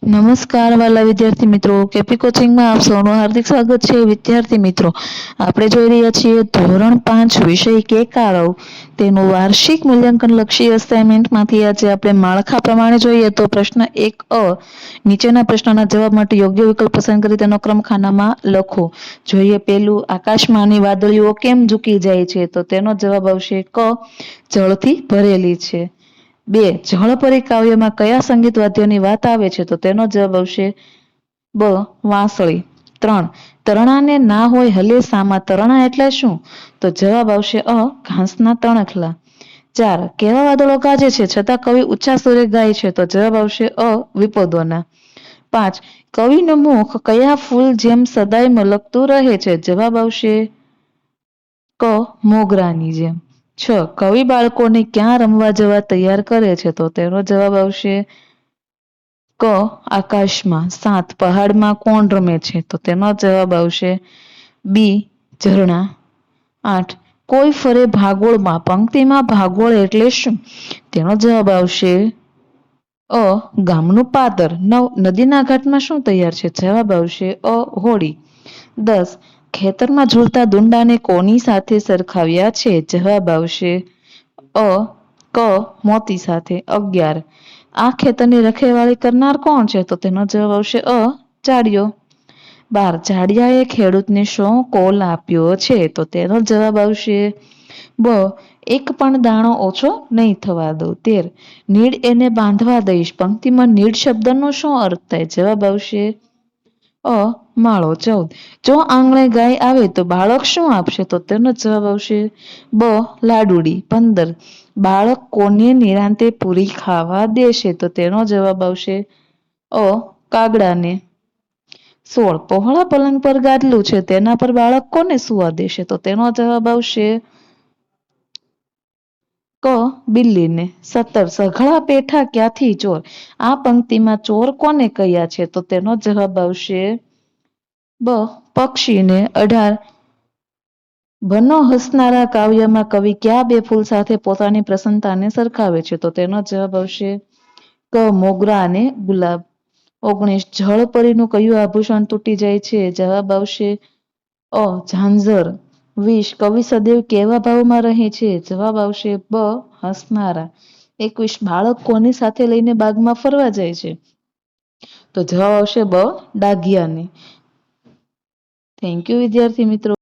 નમસ્કાર વાલા વિદ્યાર્થી મિત્રો, કેપી કોચિંગમાં આપ સૌનું હાર્દિક સ્વાગત છે. વિદ્યાર્થી મિત્રો, આપણે જોઈ રહ્યા છીએ ધોરણ 5 વિષય કેકારવ તેનું વાર્ષિક મૂલ્યાંકન લક્ષી અસાઇનમેન્ટમાંથી આજે આપણે માળખા પ્રમાણે જોઈએ તો પ્રશ્ન 1 નીચેના પ્રશ્નના જવાબ માટે યોગ્ય વિકલ્પ પસંદ કરી તેનો ક્રમ ખાનામાં લખો. જોઈએ પેલું, આકાશમાંની વાદળીઓ કેમ ઝૂકી જાય છે? તો તેનો જવાબ આવશે ક, જળથી ભરેલી છે. 2, જળપરી કાવ્યમાં કયા સંગીત વાદ્યોની વાત આવે છે? તો તેનો જવાબ આવશે બ, વાંસળી. 3, તરણાને ના હોય હલેસામાં તરણા એટલે શું? તો જવાબ આવશે અ, ઘાસના તણખલા. 4, કેવા વાદળો ગાજે છે છતાં કવિ ઊંચા સુરે ગાય છે? તો જવાબ આવશે અ, વિપદોના. 5, કવિનું મુખ કયા ફૂલ જેમ સદાય મલકતું રહે છે? જવાબ આવશે ક, મોગરાની જેમ. 6, કવિ બાળકોને ક્યાં રમવા જવા તૈયાર કરે છે? તો તેનો જવાબ આવશે ક, આકાશમાં. 7, પહાડમાં કોણ રમે છે? તો તેનો જવાબ આવશે બી, ઝરણા. 8, કોઈ ફરે ભાગોળમાં પંક્તિમાં ભાગોળ એટલે શું? તેનો જવાબ આવશે અ, ગામનું પાદર. 9, નદીના ઘાટમાં શું તૈયાર છે? જવાબ આવશે અ, હોડી. 10, ખેતરમાં ઝૂલતા દુંડાને કોની સાથે સરખાવ્યા છે? જવાબ આવશે અ, ક, મોતી સાથે. 11, આ ખેતરની રખેવાળી કરનાર કોણ છે? તો તેનો જવાબ આવશે અ, જાડિયો. 12, જાડિયાએ ખેડૂતને શો કોલ આપ્યો છે? તો તેનો જવાબ આવશે બ, એક પણ દાણો ઓછો નહીં થવા દઉં. 13, નીડ એને બાંધવા દઈશ પંક્તિમાં નીડ શબ્દનો શું અર્થ થાય? જવાબ આવશે અ, માળો. 14, જો આંગણે ગાય આવે તો બાળક શું આપશે? તો તેનો જવાબ આવશે બ, લાડુડી. 15, બાળક કોને નિરાંતે પૂરી ખાવા દેશે? તો તેનો જવાબ આવશે અ, કાગડાને. 16, પહોળા પલંગ પર ગાદલું છે તેના પર બાળક કોને સૂવા દેશે? તો તેનો જવાબ આવશે ક, બિલ્લીને. 17, સઘળા પેઠા ક્યાંથી ચોર? આ પંક્તિમાં ચોર કોને કહ્યા છે? તો તેનો જવાબ આવશે બ, પક્ષીને. 18, બનો હસનારા કાવ્યમાં કવિ કયા બે ફૂલ સાથે પોતાની પ્રસન્નતાને સરખાવે છે? તો તેનો જવાબ આવશે ક, મોગરા અને ગુલાબ. 19, જળપરીનું કયું આભૂષણ તૂટી જાય છે? જવાબ આવશે અ, ઝાંઝર. 20, કવિ સદૈવ કેવા ભાવમાં રહે છે? જવાબ આવશે બ, હસનારા. 21, બાળક કોની સાથે લઈને બાગમાં ફરવા જાય છે? તો જવાબ આવશે બ, ડાઘિયાને. થેન્ક યુ વિદ્યાર્થી મિત્રો.